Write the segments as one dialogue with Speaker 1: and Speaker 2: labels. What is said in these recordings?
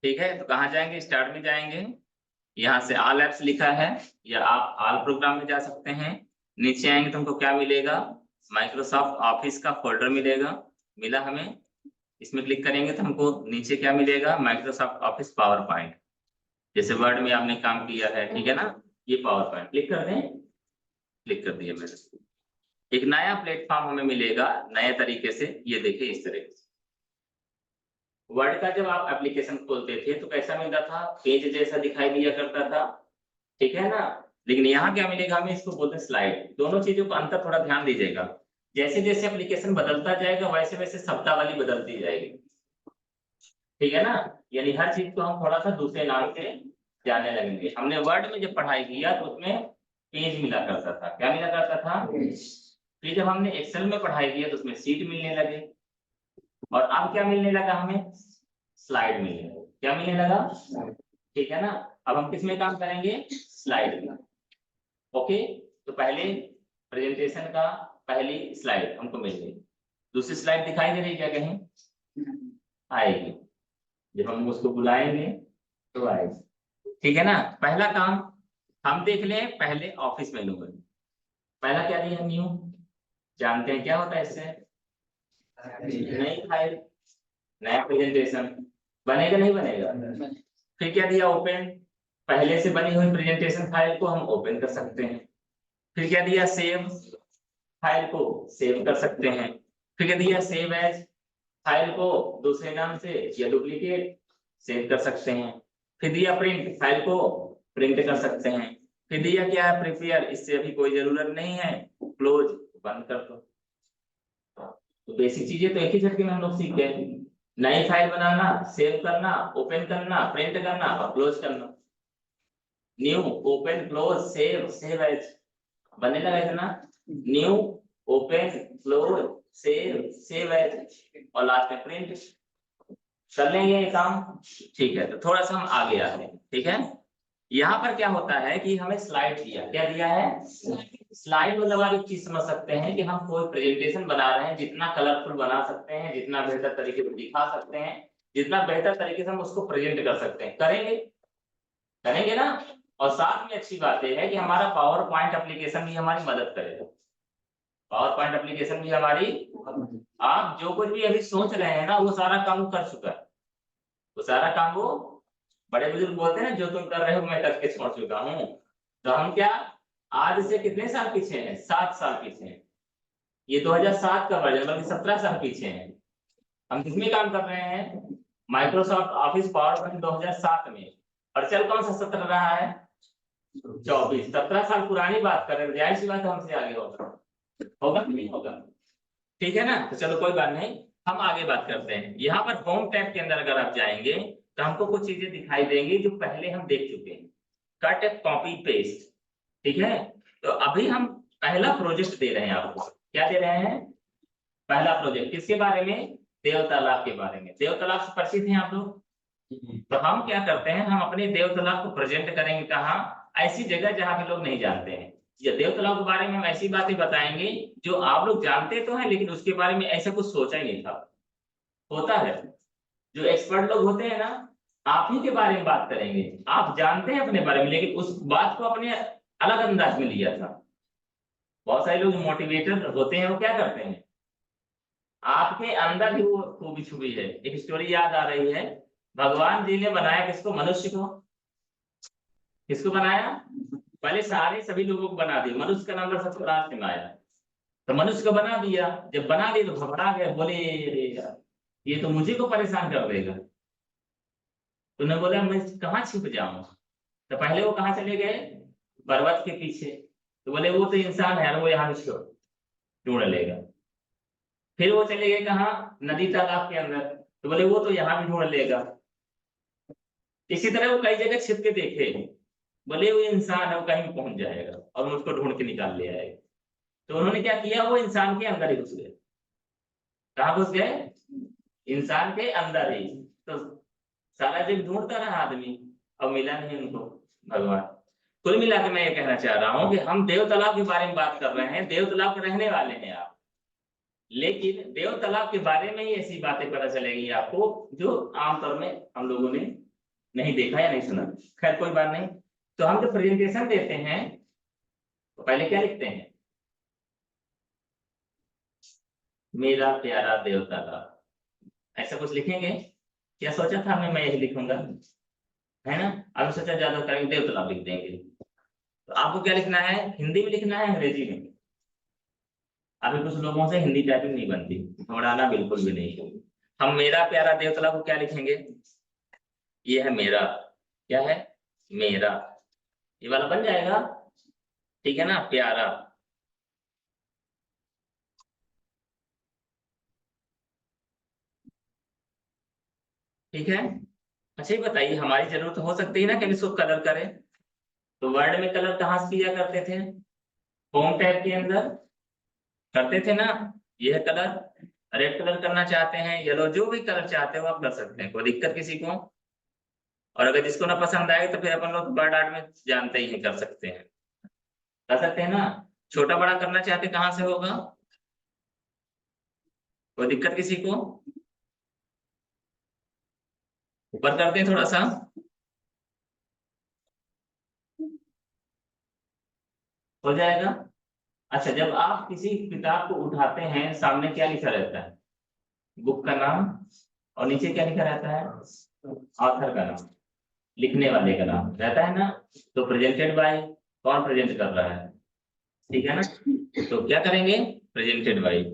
Speaker 1: ठीक है, तो कहाँ जाएंगे? स्टार्ट में जाएंगे, यहाँ से ऑल एप्स लिखा है या आप ऑल प्रोग्राम में जा सकते हैं। नीचे आएंगे तो हमको क्या मिलेगा? माइक्रोसॉफ्ट ऑफिस का फोल्डर मिलेगा, मिला हमें। इसमें क्लिक करेंगे तो हमको नीचे क्या मिलेगा? माइक्रोसॉफ्ट ऑफिस पावर पॉइंट, जैसे वर्ड में आपने काम किया है, ठीक है ना, ये पावर पॉइंट क्लिक कर दें। क्लिक कर दिया मैंने। एक नया प्लेटफॉर्म हमें मिलेगा नए तरीके से, ये देखिए इस तरह से। वर्ड का जब आप एप्लीकेशन खोलते थे तो कैसा मिलता था? पेज जैसा दिखाई दिया करता था, ठीक है ना। लेकिन यहाँ क्या मिलेगा हमें? इसको बोलते हैं स्लाइड। दोनों चीजों का अंतर थोड़ा ध्यान दीजिएगा। जैसे जैसे एप्लीकेशन बदलता जाएगा वैसे वैसे शब्दावली बदलती जाएगी, ठीक है ना। यानी हर चीज को हम थोड़ा सा दूसरे नाम से जाने लगेंगे। हमने वर्ड में जब पढ़ाई किया तो उसमें पेज मिला करता था। क्या मिला करता था? फिर जब हमने एक्सेल में पढ़ाई किया तो उसमें सीट मिलने लगे, और अब क्या मिलने लगा हमें? स्लाइड मिलने लगा। क्या मिलने लगा? ठीक है ना। अब हम किस में काम करेंगे? स्लाइड में। ओके, तो पहले प्रेजेंटेशन का पहली स्लाइड हमको मिल गई। दूसरी स्लाइड दिखाई दे रही है क्या कहीं? आएगी, जब हम उसको बुलाएंगे तो आएगी, ठीक है ना। पहला काम हम देख लें पहले ऑफिस मेनू में। पहला क्या दिया? न्यू। जानते हैं क्या होता है इससे? नई फाइल, नया प्रेजेंटेशन। बनेगा नहीं बनेगा? फिर क्या दिया? ओपन। पहले से बनी हुई प्रेजेंटेशन फाइल को हम ओपन कर सकते हैं। फिर क्या दिया? सेव। फाइल को सेव कर सकते हैं। फिर क्या दिया? Save as. फाइल को दूसरे नाम से या डुप्लीकेट सेव कर सकते हैं। फिर दिया प्रिंट, फाइल को प्रिंट कर सकते हैं। फिर दिया क्या है? प्रिपेयर, इससे अभी कोई जरूरत नहीं है। क्लोज, बंद कर दो। तो बेसिक चीजें तो एक ही झटके में हम लोग सीख गए। नई फाइल बनाना, सेव करना, ओपन करना, प्रिंट करना और क्लोज करना। New, open, close, save, save as. बनने लगा इतना। New, open, close, save, save as और लास्ट में प्रिंट। कर लेंगे ये काम, ठीक है। तो थोड़ा सा हम आगे आते हैं, ठीक है। यहाँ पर क्या होता है कि हमें स्लाइड दिया। क्या दिया है? स्लाइड मतलब आप एक चीज समझ सकते हैं कि हम कोई प्रेजेंटेशन बना रहे हैं, जितना कलरफुल बना सकते हैं, जितना बेहतर तरीके से दिखा सकते हैं, जितना बेहतर तरीके से हम उसको प्रेजेंट कर सकते हैं, करेंगे। करेंगे ना। और साथ में अच्छी बात यह है कि हमारा पावर पॉइंट एप्लीकेशन भी हमारी मदद करेगा। पावर पॉइंट एप्लीकेशन भी हमारी, आप जो कुछ भी अभी सोच रहे हैं ना वो सारा काम वो कर चुका है। वो सारा काम वो, बड़े बुजुर्ग बोलते हैं ना, जो तुम कर रहे हो मैं करके छोड़ चुका हूँ। तो हम क्या आज से कितने साल पीछे हैं? 7 साल पीछे हैं। ये 2007 का वर्जन, बल्कि 17 साल पीछे हैं। हम किसमें काम कर रहे हैं? माइक्रोसॉफ्ट ऑफिस पावर पॉइंट 2007 में। और चल कौन सा सत्र रहा है? 24। 17 साल पुरानी बात कर रहे हैं, जाहिर सी बात है हमसे आगे होगा। होगा कि नहीं होगा? ठीक है ना। तो चलो कोई बात नहीं, हम आगे बात करते हैं। यहाँ पर होम टैब के अंदर अगर आप जाएंगे तो हमको कुछ चीजें दिखाई देंगी जो पहले हम देख चुके हैं। कट, कॉपी, पेस्ट, ठीक है। तो अभी हम पहला प्रोजेक्ट दे रहे हैं आपको। क्या दे रहे हैं? पहला प्रोजेक्ट किसके बारे में? देव तालाब के बारे में। देव तालाब से परिचित हैं आप लोग? तो हम क्या करते हैं, हम अपने देव तालाब को प्रेजेंट करेंगे कहाँ? ऐसी जगह जहाँ पे लोग नहीं जानते हैं। या देव तालाब के बारे में हम ऐसी बातें बताएंगे जो आप लोग जानते तो हैं लेकिन उसके बारे में ऐसा कुछ सोचा ही नहीं था। होता है, जो एक्सपर्ट लोग होते हैं ना, आप ही के बारे में बात करेंगे। आप जानते हैं अपने बारे में लेकिन उस बात को अपने अलग अंदाज में लिया था। बहुत सारे लोग मोटिवेटर होते हैं, वो क्या करते हैं, आपके अंदर ही वो खूबी छुपी है। एक स्टोरी याद आ रही है, भगवान जी ने बनाया किसको? मनुष्य को। किसको बनाया? पहले सारे सभी लोगों को बना दिया, मनुष्य का नंबर सबसे लास्ट में आया। तो मनुष्य को बना दिया, जब बना दिया तो घबरा गए, बोले अरे यार ये तो मुझे को परेशान कर देगा। तो उन्होंने बोला मैं कहाँ छिप जाऊं। तो पहले वो कहाँ चले गए? पर्वत के पीछे। तो बोले वो तो इंसान है, वो यहाँ से ढूंढ लेगा। फिर वो चले गए कहाँ? नदी तालाब के अंदर। तो बोले वो तो यहाँ भी ढूंढ लेगा। इसी तरह वो कई जगह छिप के देखे, बोले वो इंसान है, वो कहीं भी पहुंच जाएगा और मुझको ढूंढ के निकाल ले आएगा। तो उन्होंने क्या किया, वो इंसान के अंदर ही घुस गए। कहाँ घुस गए? इंसान के अंदर ही। तो सारा जग ढूंढता रहा आदमी, अब मिला नहीं उनको भगवान। कुल मिला के मैं ये कहना चाह रहा हूँ कि हम देव तालाब के बारे में बात कर रहे हैं, देव तालाब के रहने वाले हैं आप। लेकिन देव तालाब के बारे में ही ऐसी बातें पता चलेगी आपको जो आमतौर में हम लोगों ने नहीं देखा या नहीं सुना, खैर कोई बात नहीं। तो हम जब प्रेजेंटेशन देते हैं तो पहले क्या लिखते हैं, मेरा प्यारा देवता, ऐसा कुछ लिखेंगे। क्या सोचा था मैं यही लिखूंगा, है ना। अभी सोचा ज्यादा करेंगे देवता लिख देंगे। तो आपको क्या लिखना है, हिंदी में लिखना है अंग्रेजी में। अभी कुछ लोगों से हिंदी टाइपिंग नहीं बनती, घबराना बिल्कुल भी नहीं। हम मेरा प्यारा देवतला को क्या लिखेंगे, ये है मेरा, क्या है, मेरा, ये वाला बन जाएगा, ठीक है ना, प्यारा। ठीक है। अच्छा ये बताइए, हमारी जरूरत हो सकती है ना कि हम इसको कलर करें, तो वर्ड में कलर कहाँ से किया करते थे, होम टैब के अंदर करते थे ना। यह कलर रेड कलर करना चाहते हैं, येलो, जो भी कलर चाहते हो आप कर सकते हैं, कोई दिक्कत किसी को। और अगर जिसको ना पसंद आए तो फिर अपन लोग वर्ड आर्ट में जानते ही हैं, कर सकते हैं ना। छोटा बड़ा करना चाहते कहाँ से होगा, कोई दिक्कत किसी को, ऊपर करते हैं थोड़ा सा, हो जाएगा। अच्छा जब आप किसी किताब को उठाते हैं सामने क्या लिखा रहता है, बुक का नाम, और नीचे क्या लिखा रहता है, ऑथर का नाम, लिखने वाले का नाम रहता है ना। तो प्रेजेंटेड बाय, कौन प्रेजेंट कर रहा है, ठीक है ना। तो क्या करेंगे, प्रेजेंटेड बाय।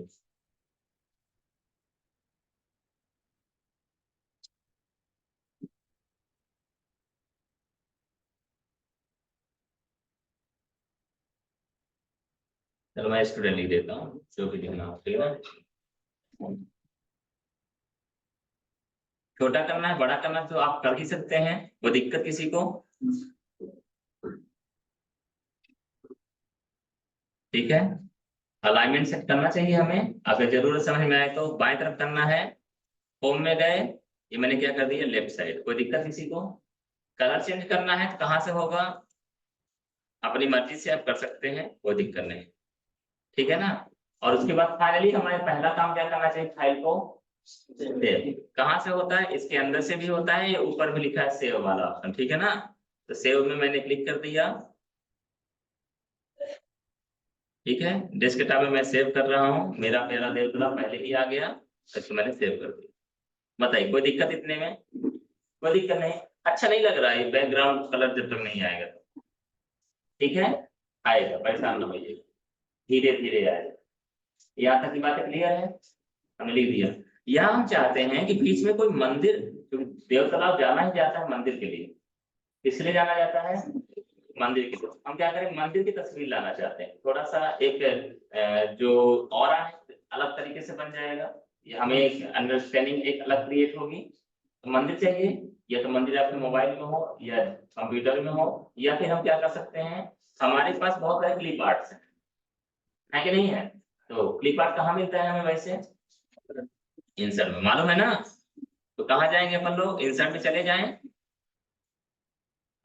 Speaker 1: चलो मैं स्टूडेंट लिख देता हूँ, जो भी लिखना हो, ठीक है ना। छोटा करना है बड़ा करना है तो आप कर ही सकते हैं, वो दिक्कत किसी को, ठीक है। अलाइनमेंट सेट करना चाहिए हमें, अगर जरूरत समझ में आए तो बाएं तरफ करना है। होम में गए, ये मैंने क्या कर दिया लेफ्ट साइड, कोई दिक्कत किसी को। कलर चेंज करना है तो कहाँ से होगा, अपनी मर्जी से आप कर सकते हैं, कोई दिक्कत नहीं, ठीक है ना। और उसके बाद फाइनली हमारे पहला काम क्या करना चाहिए, फाइल को सेव। कहाँ से होता है, इसके अंदर से भी होता है, ये ऊपर भी लिखा है सेव वाला ऑप्शन, ठीक है ना। तो सेव में मैंने क्लिक कर दिया, ठीक है। डेस्कटॉप में मैं सेव कर रहा हूँ, मेरा मेरा देवता पहले ही आ गया, तो इसको मैंने सेव कर दिया। बताइए कोई दिक्कत इतने में, कोई दिक्कत नहीं। अच्छा नहीं लग रहा है बैकग्राउंड कलर जब तक नहीं आएगा तो, ठीक है, आएगा, परेशान ना होइए, धीरे धीरे आएगा। यहाँ तक की बातें क्लियर है, हमने लिख दिया। यहाँ हम चाहते हैं कि बीच में कोई मंदिर, क्योंकि देव तालाब जाना ही जाता है मंदिर के लिए, इसलिए जाना जाता है मंदिर की तरफ। हम क्या करें, मंदिर की तस्वीर लाना चाहते हैं, थोड़ा सा एक जो ऑरा है अलग तरीके से बन जाएगा, ये हमें एक अंडरस्टैंडिंग एक अलग क्रिएट होगी। तो मंदिर चाहिए, या तो मंदिर आपके मोबाइल में हो या कंप्यूटर में हो, या फिर हम क्या कर सकते हैं, हमारे पास बहुत सारे क्लिप आर्ट्स है कि नहीं है। तो क्लिप आर्ट कहाँ मिलता है हमें वैसे, इंसर्ट में, मालूम है ना। तो कहाँ जाएंगे अपन लोग, इंसर्ट में चले जाएं,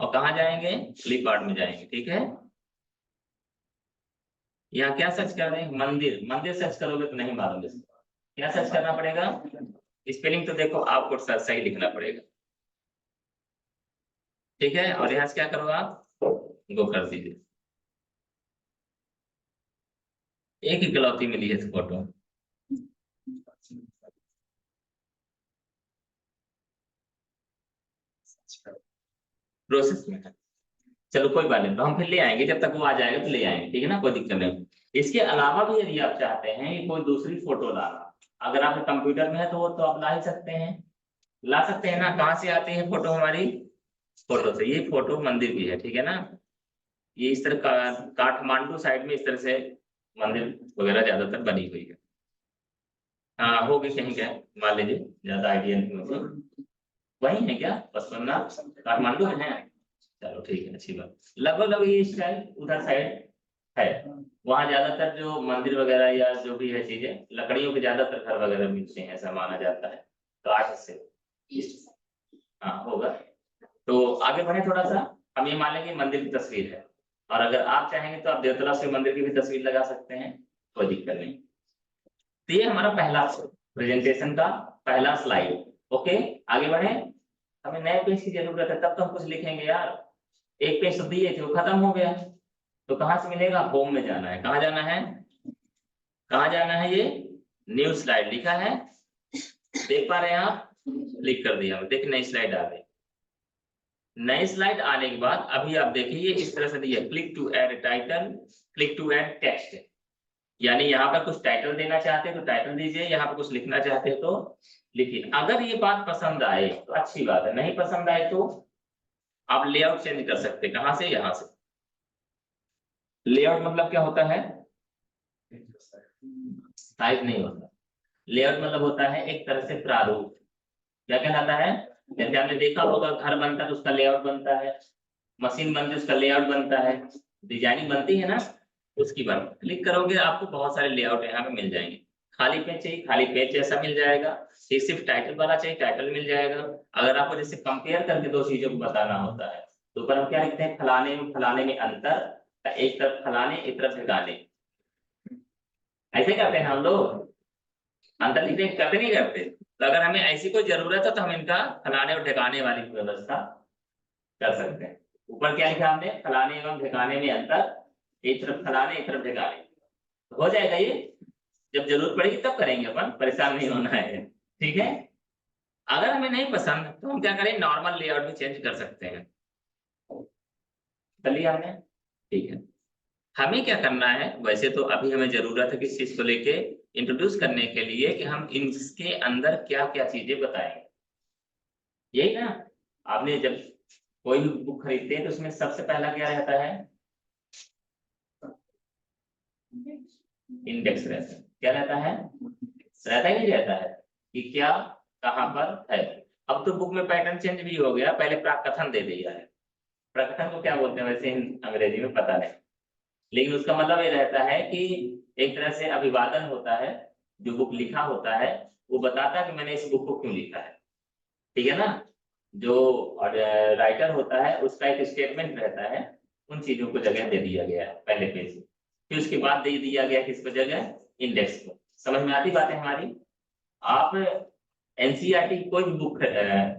Speaker 1: और कहाँ जाएंगे, क्लिप आर्ट में जाएंगे, ठीक है। यहाँ क्या सर्च कर रहे हैं, मंदिर, मंदिर सर्च करोगे तो नहीं मालूम इसको, क्या सर्च करना पड़ेगा, स्पेलिंग तो देखो आपको सर सही लिखना पड़ेगा, ठीक है। और यहाँ से क्या करो आप, गो कर दीजिए। एक ही इकलौती मिली है फोटो, प्रोसेस में है। चलो कोई बात नहीं, तो हम फिर ले आएंगे, जब तक वो आ जाएगा तो ले आएंगे, ठीक है ना, कोई दिक्कत नहीं। इसके अलावा भी यदि आप चाहते हैं कि कोई दूसरी फोटो लाना, अगर आपके कंप्यूटर में है तो वो तो आप ला ही सकते हैं, ला सकते हैं ना। कहाँ से आती है फोटो हमारी, फोटो से, ये फोटो मंदिर की है, ठीक है ना। ये इस तरह का काठमांडू साइड में इस तरह से मंदिर वगैरह ज्यादातर बनी हुई है। हाँ होगी कहीं क्या, मान लीजिए, ज्यादा आइडिया नहीं मुझे। वही है क्या, पचपन्ना काठमांडू में है, चलो ठीक है, अच्छी बात। लगभग लगभग ये स्टाइल उधर साइड है। वहाँ ज्यादातर जो मंदिर वगैरह या जो भी है चीजें, लकड़ियों के ज्यादातर घर वगैरह मिलते हैं, ऐसा माना जाता है, काठ से। हाँ होगा। तो आगे बढ़े थोड़ा सा, हम ये मान लेंगे मंदिर की तस्वीर है, और अगर आप चाहेंगे तो आप देवतला से मंदिर की भी तस्वीर लगा सकते हैं, कोई दिक्कत नहीं। तो ये हमारा पहला प्रेजेंटेशन का पहला स्लाइड, ओके। आगे बढ़े, हमें नए पेज की जरूरत है, तब तो हम कुछ लिखेंगे यार। एक पेज तो दिए थे वो खत्म हो गया, तो कहाँ से मिलेगा? होम में जाना है। कहाँ जाना है? कहाँ जाना है? ये न्यू स्लाइड लिखा है, देख पा रहे हैं आप? क्लिक कर दिया, देखिए नई स्लाइड आ गई। नई स्लाइड आने के बाद अभी आप देखिए इस तरह से दिया, click to add title, click to add text. यानी यहाँ पर कुछ टाइटल देना चाहते हैं तो टाइटल दीजिए, यहाँ पर कुछ लिखना चाहते हैं तो लिखिए। अगर ये बात पसंद आए तो अच्छी बात है, नहीं पसंद आए तो आप लेआउट चेंज कर सकते हैं। कहाँ से? यहाँ से। लेआउट मतलब क्या होता है? साइज नहीं होता। लेआउट मतलब होता है एक तरह से प्रारूप। क्या कहलाता है? जैसे आपने देखा होगा घर बनता है तो उसका लेआउट बनता है, मशीन बनती है उसका लेआउट बनता है, डिजाइनिंग बनती है ना, उसकी बात क्लिक करोगे आपको बहुत सारे लेआउट यहाँ पे मिल जाएंगे। खाली पेज चाहिए, खाली पेज जैसा मिल जाएगा। सिर्फ टाइटल वाला चाहिए, टाइटल मिल जाएगा। अगर आपको जैसे कंपेयर करके दो चीजों को बताना होता है तो ऊपर हम क्या लिखते हैं? फलाने में अंतर, एक तरफ फलाने एक तरफ ठिकाने। ऐसे करते हैं हम लोग, अंतर लिखते करते नहीं करते। तो अगर हमें ऐसी कोई जरूरत है तो हम इनका फलाने और ठिकाने वाली व्यवस्था कर सकते हैं। ऊपर क्या लिखा हमने? फलाने एवं ठिकाने में अंतर, एक तरफ फलाने एक तरफ ठिकाने। हो जाएगा ये, जब जरूरत पड़ेगी तब करेंगे, अपन परेशान नहीं होना है। ठीक है। अगर हमें नहीं पसंद तो हम क्या करें? नॉर्मल लेआउट भी चेंज कर सकते हैं। कर लिया हमने, ठीक है। हमें क्या करना है? वैसे तो अभी हमें जरूरत है किस चीज को लेके इंट्रोड्यूस करने के लिए कि हम इसके अंदर क्या क्या चीजें बताएंगे, यही ना। आपने जब कोई भी बुक खरीदते हैं तो उसमें सबसे पहला क्या रहता है? इंडेक्स रहता है। क्या रहता है? रहता ही नहीं रहता है कि क्या कहाँ पर है। अब तो बुक में पैटर्न चेंज भी हो गया, पहले प्राकथन दे दिया है। प्रकथन को क्या बोलते हैं वैसे अंग्रेजी में पता नहीं, लेकिन उसका मतलब ये रहता है कि एक तरह से अभिवादन होता है। जो बुक लिखा होता है वो बताता है कि मैंने इस बुक को क्यों लिखा है। ठीक है ना। जो राइटर होता है उसका एक स्टेटमेंट रहता है, उन चीजों को जगह दे दिया गया है पहले पेज में। फिर उसके बाद दे दिया गया किसको जगह? इंडेक्स को। समझ में आती बात है हमारी? आप एनसीईआरटी कोई भी बुक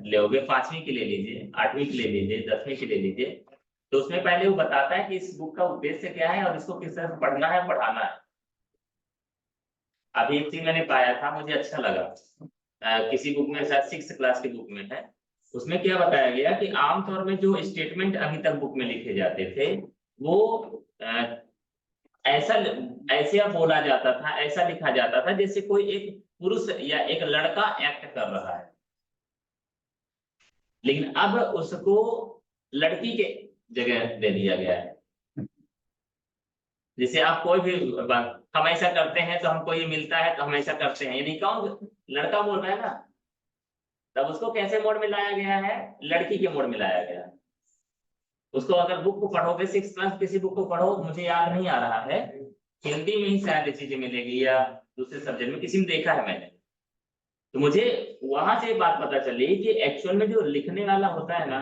Speaker 1: लोगे, 5वीं की ले लीजिए, 8वीं की ले लीजिए, 10वीं की ले लीजिए, तो उसमें पहले वो बताता है कि इस बुक का उद्देश्य क्या है और इसको किस तरह से पढ़ना है, पढ़ाना है। अभी एक चीज मैंने पाया था, मुझे अच्छा लगा। किसी बुक में, शायद 6th क्लास की बुक में है, उसमें क्या बताया गया कि आमतौर में जो स्टेटमेंट अभी तक बुक में लिखे जाते थे वो ऐसा ऐसे बोला जाता था, ऐसा लिखा जाता था जैसे कोई एक पुरुष या एक लड़का एक्ट कर रहा है। लेकिन अब उसको लड़की के जगह दे दिया गया है। जैसे आप कोई भी हम ऐसा करते हैं तो हमको ये मिलता है तो हम ऐसा करते हैं, ये नहीं कौन लड़का बोल रहा है ना, तब उसको कैसे मोड में लाया गया है? लड़की के मोड में लाया गया है। उसको अगर बुक को पढ़ोगे, 6th क्लास किसी बुक को पढ़ो, मुझे याद नहीं आ रहा है, हिंदी में ही शायद ये चीजें मिलेगी या दूसरे सब्जेक्ट में, किसी में देखा है मैंने। तो मुझे वहां से बात पता चली कि एक्चुअल में जो लिखने वाला होता है ना,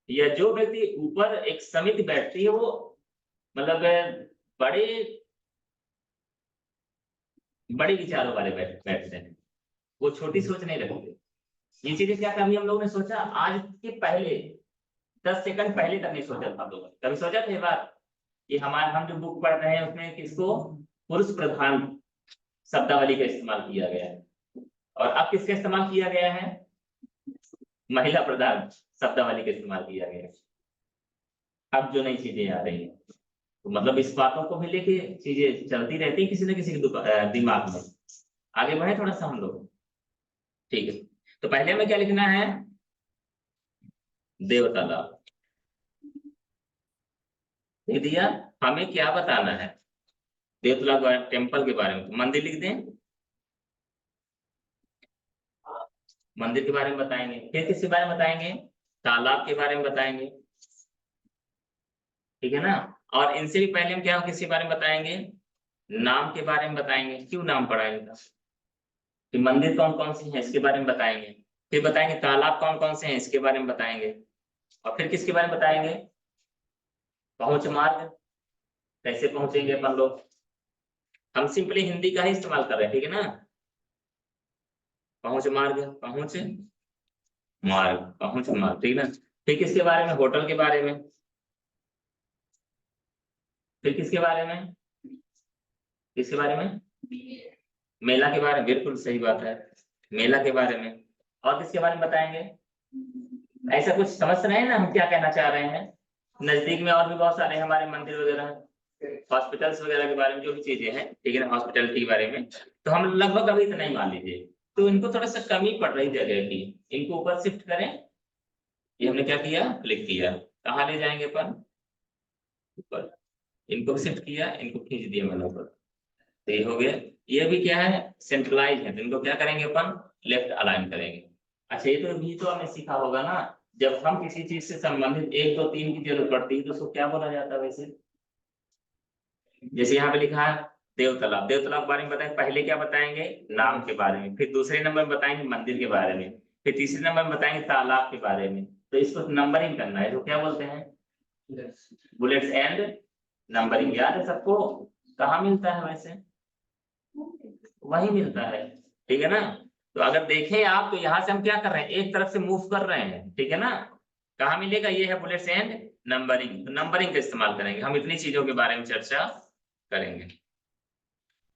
Speaker 1: या जो व्यक्ति ऊपर एक समिति बैठती है, वो मतलब बड़े बड़े विचारों वाले बैठते हैं, वो छोटी सोच नहीं रखते। ये चीजें क्या कभी हम लोगों ने सोचा? आज के पहले 10 सेकंड पहले तक नहीं सोचा था हम लोगों ने। कभी सोचा था ये बात कि हमारे हम जो बुक पढ़ रहे हैं उसमें किसको पुरुष प्रधान शब्दावली का इस्तेमाल किया गया है, और अब किसका इस्तेमाल किया गया है? महिला प्रधान शब्दावली का इस्तेमाल किया गया है। अब जो नई चीजें आ रही हैं, तो मतलब इस बातों को भी लेके चीजें चलती रहती है किसी न किसी के दिमाग में। आगे बढ़े थोड़ा सा हम लोग, ठीक है। तो पहले हमें क्या लिखना है? देवताला लिख दिया। हमें क्या बताना है? देवतला टेम्पल के बारे में, तो मंदिर लिख दें, मंदिर के बारे में बताएंगे। फिर किसके बारे में बताएंगे? तालाब के बारे में बताएंगे। ठीक है ना। और इनसे भी पहले हम क्या किसके बारे में बताएंगे? नाम के बारे में बताएंगे, क्यों नाम पड़ा इनका, कि मंदिर कौन कौन से हैं इसके बारे में बताएंगे। फिर बताएंगे तालाब कौन कौन से हैं, इसके बारे में बताएंगे। और फिर किसके बारे में बताएंगे? पहुंच मार्ग, कैसे पहुंचेंगे अपन लोग। हम सिंपली हिंदी का ही इस्तेमाल कर रहे हैं, ठीक है ना। पहुंच मार्ग, पहुंच मार्ग, पहुंच मार्ग, ठीक ना। फिर किसके बारे में, होटल के बारे में। फिर किसके बारे में, किसके बारे में, मेला के बारे में, बिल्कुल सही बात है, मेला के बारे में। और किसके बारे में बताएंगे, ऐसा कुछ समझ रहे हैं ना हम क्या कहना चाह रहे हैं। नजदीक में और भी बहुत सारे हमारे मंदिर वगैरह हैं, हॉस्पिटल्स वगैरह के बारे में जो भी चीजें हैं, ठीक है ना, हॉस्पिटलिटी के बारे में। तो हम लगभग अभी इतना ही मान लीजिए, तो इनको थोड़ा सा कमी पड़ रही जगह की, इनको ऊपर शिफ्ट करें। ये हमने क्या किया, क्लिक किया, कहाँ ले जाएंगे अपन, ऊपर। इनको शिफ्ट किया, इनको खींच दिया मैंने ऊपर, तो ये हो गया। ये भी क्या है, सेंट्रलाइज है, तो इनको क्या करेंगे अपन, लेफ्ट अलाइन करेंगे। अच्छा, ये तो भी तो हमने सीखा होगा ना, जब हम किसी चीज से संबंधित 1 2 3 की जरूरत पड़ती है तो उसको क्या बोला जाता है वैसे। जैसे यहाँ पे लिखा है देव तालाब, देव तालाब के बारे में बताएंगे, पहले क्या बताएंगे, नाम के बारे में, फिर दूसरे नंबर में बताएंगे मंदिर के बारे में, फिर तीसरे नंबर में बताएंगे तालाब के बारे में। तो इसको नंबरिंग करना है, तो क्या बोलते हैं, बुलेट्स एंड नंबरिंग। याद है सबको, कहाँ मिलता है वैसे, वही मिलता है, ठीक है ना। तो अगर देखें आप, तो यहाँ से हम क्या कर रहे हैं, एक तरफ से मूव कर रहे हैं, ठीक है ना। कहाँ मिलेगा, ये है बुलेट्स एंड नंबरिंग, तो नंबरिंग का इस्तेमाल करेंगे हम, इतनी चीजों के बारे में चर्चा करेंगे,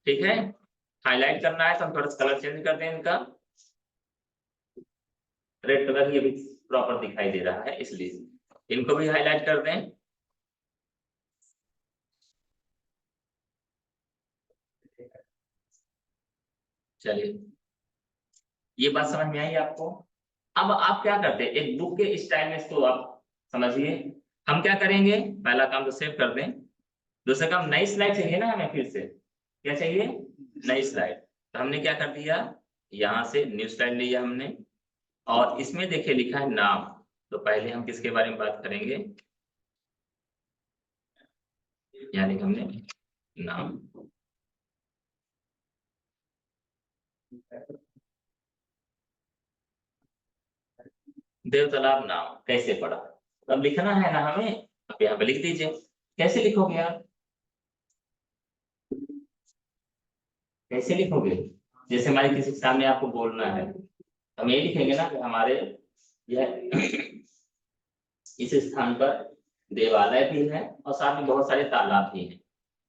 Speaker 1: ठीक है। हाईलाइट करना है तो हम थोड़ा सा कलर चेंज कर दें इनका, रेड कलर ही अभी प्रॉपर दिखाई दे रहा है इसलिए इनको भी हाईलाइट कर दें। चलिए, ये बात समझ में आई आपको। अब आप क्या करते हैं, एक बुक के स्टाइल में इसको आप समझिए। हम क्या करेंगे, पहला काम तो सेव कर दें, दूसरा काम नई स्लाइड चाहिए ना हमें, फिर से क्या चाहिए, नई स्लाइड। तो हमने क्या कर दिया, यहाँ से न्यू स्लाइड लिया हमने, और इसमें देखिए लिखा है नाम। तो पहले हम किसके बारे में बात करेंगे, यानी हमने नाम, देव तालाब नाम कैसे पढ़ा, तो अब लिखना है ना हमें, अब यहाँ पे लिख दीजिए। कैसे लिखोगे आप, कैसे लिखोगे, जैसे हमारे किसी के सामने आपको बोलना है, हम ये लिखेंगे ना कि हमारे यह इस स्थान पर देवालय भी है और साथ में बहुत सारे तालाब भी हैं,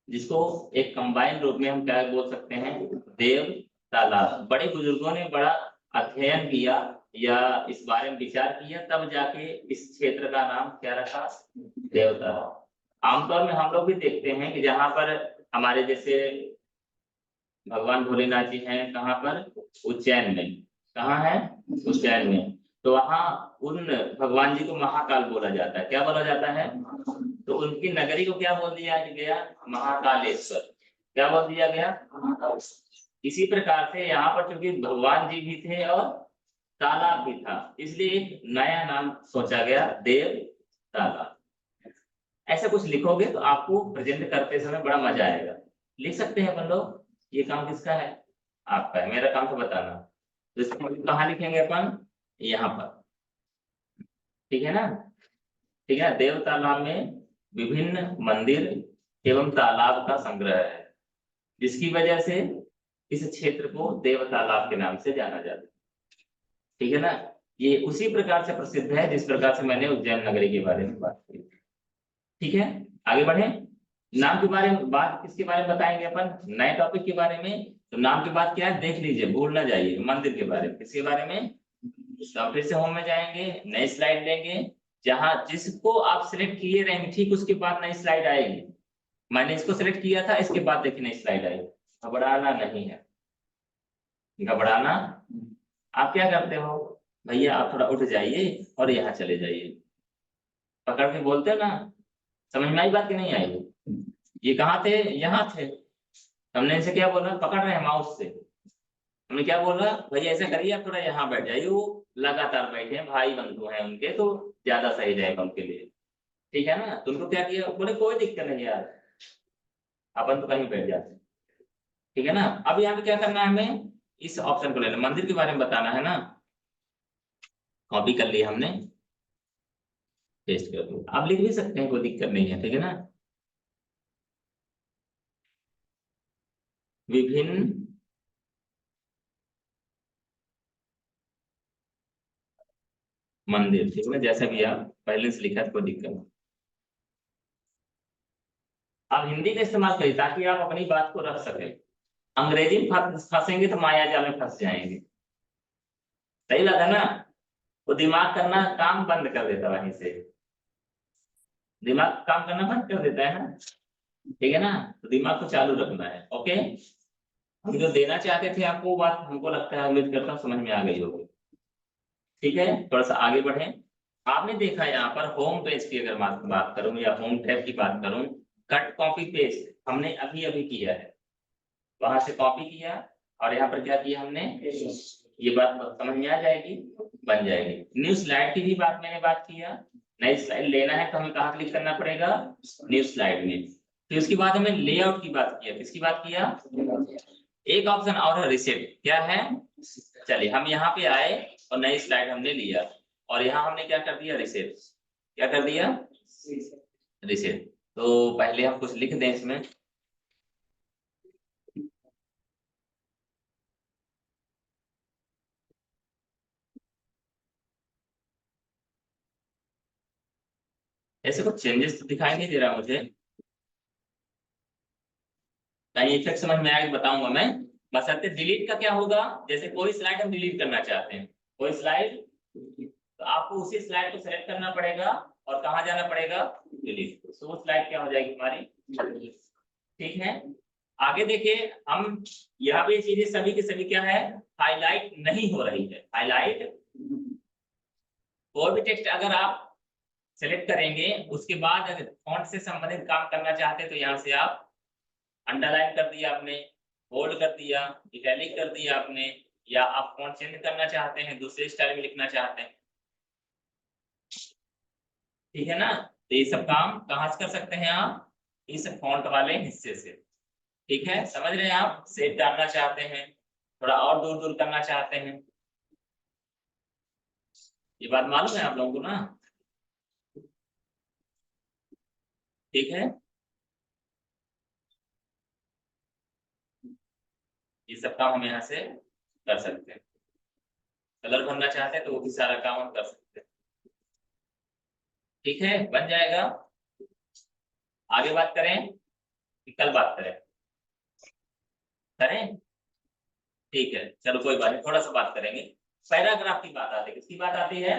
Speaker 1: जिसको एक कंबाइन रूप में हम क्या बोल सकते हैं, देव तालाब। बड़े बुजुर्गों ने बड़ा अध्ययन किया या इस बारे में विचार किया, तब जाके इस क्षेत्र का नाम क्या रखा, देव तालाब। आमतौर में हम लोग भी देखते हैं कि जहाँ पर हमारे जैसे भगवान भोलेनाथ जी हैं, कहाँ पर, उज्जैन में। कहाँ है, उज्जैन में। तो वहाँ उन भगवान जी को महाकाल बोला जाता है, क्या बोला जाता है, तो उनकी नगरी को क्या बोल दिया गया, महाकालेश्वर। क्या बोल दिया गया, इसी प्रकार से यहाँ पर चूंकि भगवान जी भी थे और तालाब भी था, इसलिए एक नया नाम सोचा गया, देव तालाब। ऐसा कुछ लिखोगे तो आपको प्रेजेंट करते समय बड़ा मजा आएगा। लिख सकते हैं अपन लोग, ये काम किसका है, आपका है, मेरा काम तो बताना। तो इसको हम कहाँ लिखेंगे अपन, यहाँ पर, ठीक है ना। ठीक है, देव तालाब में विभिन्न मंदिर एवं तालाब का संग्रह है, जिसकी वजह से इस क्षेत्र को देव तालाब के नाम से जाना जाता है, ठीक है ना। ये उसी प्रकार से प्रसिद्ध है जिस प्रकार से मैंने उज्जैन नगरी के बारे में बात की, ठीक है। आगे बढ़े, नाम के बारे में बात किसके बारे में बताएंगे अपन, नए टॉपिक के बारे में। तो नाम के बाद क्या है, देख लीजिए, भूल ना जाइए, मंदिर के बारे में, किसके बारे में। तो फिर से होम में जाएंगे, नई स्लाइड लेंगे, जहां जिसको आप सिलेक्ट किए रहेंगे ठीक उसके बाद नई स्लाइड आएगी। मैंने इसको सिलेक्ट किया था, इसके बाद देखिए नई स्लाइड आई। घबराना नहीं है, घबराना, आप क्या करते हो, भैया आप थोड़ा उठ जाइए और यहाँ चले जाइए, पकड़ के बोलते हो ना। समझ में आई बात कि नहीं आई, ये कहाँ थे, यहाँ थे। हमने इनसे क्या बोला, पकड़ रहे हैं माउस से, हमने क्या बोला, भैया ऐसा करिए आप थोड़ा यहाँ बैठ जाइए, वो लगातार बैठे हैं, भाई बंधु हैं उनके, तो ज्यादा सही रहेगा उनके लिए, ठीक है ना। तो उनको क्या किया, बोले कोई दिक्कत नहीं यार, अपन तो कहीं बैठ जाते हैं, ठीक है ना। अब यहाँ पे क्या करना है हमें, इस ऑप्शन को लेना, मंदिर के बारे में बताना है ना, कॉपी कर लिया हमने, पेस्ट कर दो, आप लिख भी सकते हैं, कोई दिक्कत नहीं है, ठीक है ना। विभिन्न मंदिर, ठीक है, जैसा भी आप पहले से लिखा है कोई दिक्कत नहीं। आप हिंदी का इस्तेमाल करिए ताकि आप अपनी बात को रख सकें। अंग्रेजी में फंसेंगे तो माया जाल में फंस जाएंगे। सही लगा ना? वो दिमाग करना काम बंद कर देता वहीं से, दिमाग काम करना बंद कर देता है ना, ठीक है ना? तो दिमाग को चालू रखना है। ओके, हम जो देना चाहते थे आपको वो बात हमको लगता है, उम्मीद करता हूँ समझ में आ गई होगी। ठीक है, थोड़ा सा आगे बढ़े। आपने देखा यहाँ पर होम पेज की अगर बात करूं या होम टैब की बात करूं, कट कॉपी पेस्ट हमने अभी अभी किया है, वहां से कॉपी किया और यहाँ पर क्या किया हमने, ये बात समझ में आ जाएगी, बन जाएगी। न्यू स्लाइड की भी बात किया, नई स्लाइड लेना है तो हमें कहाँ क्लिक करना पड़ेगा, न्यू स्लाइड में। फिर उसके बाद हमें लेआउट की बात किया, किसकी बात किया, एक ऑप्शन और है रिसेट, क्या है, चलिए हम यहाँ पे आए और नई स्लाइड हमने लिया और यहाँ हमने क्या कर दिया, रिसेट, क्या कर दिया, रिसेट। तो पहले हम कुछ लिख दें इसमें, ऐसे कुछ चेंजेस तो दिखाई नहीं दे रहा मुझे, कहीं इफेक्ट समझ में आएगा बताऊंगा मैं। बशर्ते डिलीट का क्या होगा, जैसे कोई स्लाइड हम डिलीट करना चाहते हैं, कोई स्लाइड, तो आपको उसी स्लाइड को सेलेक्ट करना पड़ेगा और कहाँ जाना पड़ेगा, डिलीट। तो वो स्लाइड क्या हो जाएगी हमारी, ठीक है। आगे देखिए, हम यहाँ पे चीजें सभी के सभी क्या है, हाईलाइट नहीं हो रही है, हाईलाइट, कोई भी टेक्स्ट अगर आप सेलेक्ट करेंगे उसके बाद अगर फॉन्ट से संबंधित काम करना चाहते हैं तो यहाँ से आप अंडरलाइन कर दिया आपने, बोल्ड कर दिया, इटैलिक कर दिया आपने, या आप फॉन्ट चेंज करना चाहते हैं, दूसरे स्टाइल में लिखना चाहते हैं, ठीक है ना? तो ये सब काम कहाँ से कर सकते हैं आप, इस फॉन्ट वाले हिस्से से, ठीक है, समझ रहे हैं आप? सेट डालना चाहते हैं, थोड़ा और दूर दूर करना चाहते हैं, ये बात मालूम है आप लोगों को ना, ठीक है। ये सब काम हम यहाँ से कर सकते हैं, कलर भरना चाहते हैं तो वो भी सारा काम हम कर सकते हैं, ठीक है, बन जाएगा। आगे बात करें कि कल बात करें, करें, ठीक है, चलो कोई बात नहीं, थोड़ा सा बात करेंगे। पैराग्राफ की बात आती है, किसकी बात आती है,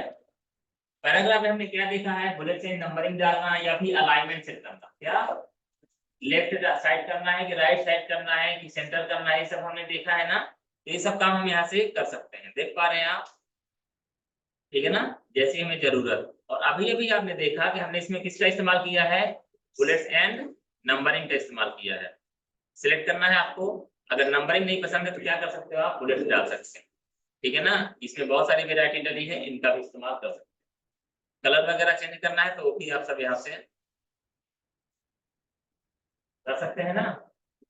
Speaker 1: पैराग्राफ में हमने क्या देखा है, बुलेट से नंबरिंग डालना या फिर अलाइनमेंट सेट करना, क्या लेफ्ट साइड करना है कि राइट साइड करना है कि सेंटर करना है, ये सब हमने देखा है ना। तो ये सब काम हम यहाँ से कर सकते हैं, देख पा रहे हैं आप, ठीक है ना, जैसे हमें जरूरत। और अभी अभी आपने देखा कि हमने इसमें किसका इस्तेमाल किया है, बुलेट्स एंड नंबरिंग का इस्तेमाल किया है। सिलेक्ट करना है आपको, अगर नंबरिंग नहीं पसंद है तो क्या कर सकते हो आप, बुलेट्स डाल सकते हैं, ठीक है ना। इसमें बहुत सारी वेरायटी डली है, इनका भी इस्तेमाल कर सकते हैं। कलर वगैरह चेंज करना है तो वो भी आप सब यहाँ से कर सकते हैं ना,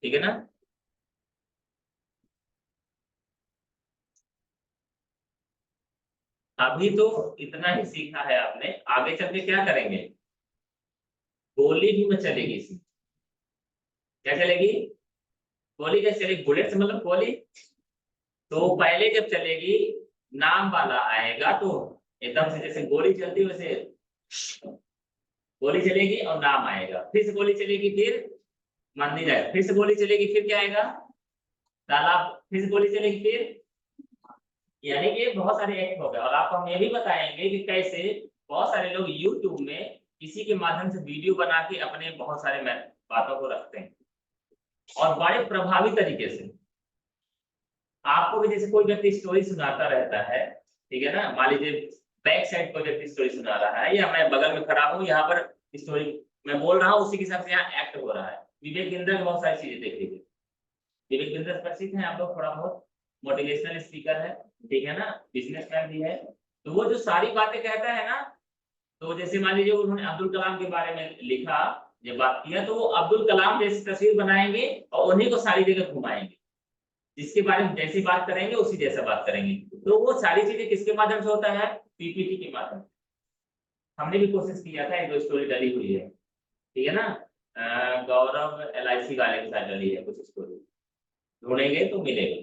Speaker 1: ठीक है ना। अभी तो इतना ही सीखा है आपने, आगे चल के क्या करेंगे, गोली भी में चलेगी इसमें, क्या चलेगी, गोली कैसे चलेगी, बुलेट से मतलब गोली, तो पहले जब चलेगी नाम वाला आएगा तो एकदम से जैसे गोली चलती है वैसे गोली चलेगी और नाम आएगा, फिर से गोली चलेगी, फिर मंदिर आएगा, फिर से गोली चलेगी, फिर क्या आएगा, तालाब, फिर से गोली चलेगी, फिर, यानी कि बहुत सारे एक्ट हो गए। और आपको हम ये भी बताएंगे कि कैसे बहुत सारे लोग यूट्यूब में इसी के माध्यम से वीडियो बना के अपने बहुत सारे बातों को रखते हैं और बड़े प्रभावी तरीके से। आपको भी जैसे कोई व्यक्ति स्टोरी सुनाता रहता है, ठीक है ना, मान लीजिए बैक साइड कोई व्यक्ति स्टोरी सुना रहा है या मैं बगल में खड़ा हूँ, यहाँ पर स्टोरी मैं बोल रहा हूँ, उसी के हिसाब से यहाँ एक्ट हो रहा है। विवेक बिंद्रा की बहुत सारी चीजें देख लीजिए, विवेक बिंद्रा प्रसिद्ध है आप लोग, थोड़ा बहुत मोटिवेशनल स्पीकर है, ठीक है ना, बिजनेसमैन भी है। तो वो जो सारी बातें कहता है ना, तो जैसे मान लीजिए उन्होंने अब्दुल कलाम के बारे में लिखा, जब बात किया तो वो अब्दुल कलाम जैसी तस्वीर बनाएंगे और उन्हीं को सारी जगह घुमाएंगे, जिसके बारे में जैसी बात करेंगे उसी जैसा बात करेंगे। तो वो सारी चीजें किसके माध्यम से होता है, पीपीटी के माध्यम से। हमने भी कोशिश किया था, एक दो स्टोरी डली हुई है, ठीक है ना, गौरव LIC वाले के साथ डली है कुछ स्टोरी, ढूंढेंगे तो मिलेगी,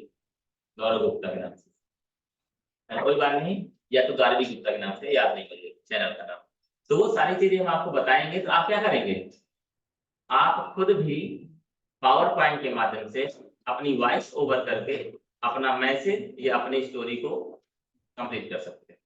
Speaker 1: गौरव गुप्ता के नाम से, कोई बात नहीं। या तो गार्गी गुप्ता के नाम से, याद नहीं मुझे चैनल का नाम। तो वो सारी चीजें हम आपको बताएंगे। तो आप क्या करेंगे, आप खुद भी पावर पॉइंट के माध्यम से अपनी वॉइस ओवर करके अपना मैसेज या अपनी स्टोरी को कंप्लीट कर सकते हैं।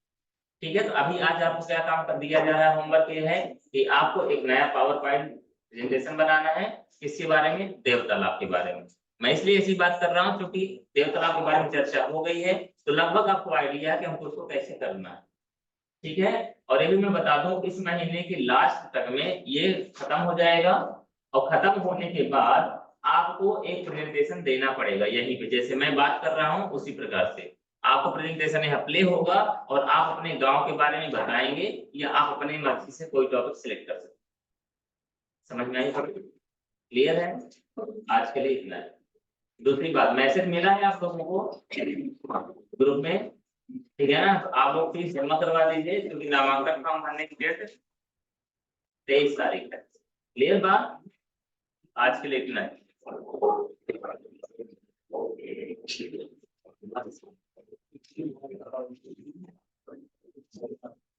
Speaker 1: ठीक है, तो अभी आज आपको क्या काम कर दिया जा रहा है, होमवर्क ये है कि आपको एक नया पावर पॉइंट प्रेजेंटेशन बनाना है। किसके बारे में, देवतालाब के बारे में। मैं इसलिए ऐसी बात कर रहा हूँ क्योंकि देवतालाब के बारे में चर्चा हो गई है, तो लगभग आपको आइडिया है कि हमको उसको कैसे करना है। ठीक है, और ये भी मैं बता दूं, इस महीने के लास्ट तक में ये खत्म हो जाएगा, और खत्म होने के बाद आपको एक प्रेजेंटेशन देना पड़ेगा यहीं पे, जैसे मैं बात कर रहा हूं उसी प्रकार से आपको प्रेजेंटेशन यहाँ प्ले होगा, और आप अपने गांव के बारे में बताएंगे या आप अपने मर्जी से कोई टॉपिक सिलेक्ट कर सकते हैं। समझ में आई? क्लियर है? आज के लिए इतना है। दूसरी बात, मैसेज मिला है आप लोगों को ग्रुप में, ठीक है ना? तो आप लोग प्लीज जमा करवा दीजिए, क्योंकि नामांकन फॉर्म भरने की डेट 23 तारीख है। क्लियर बात? आज के लिए इतना है।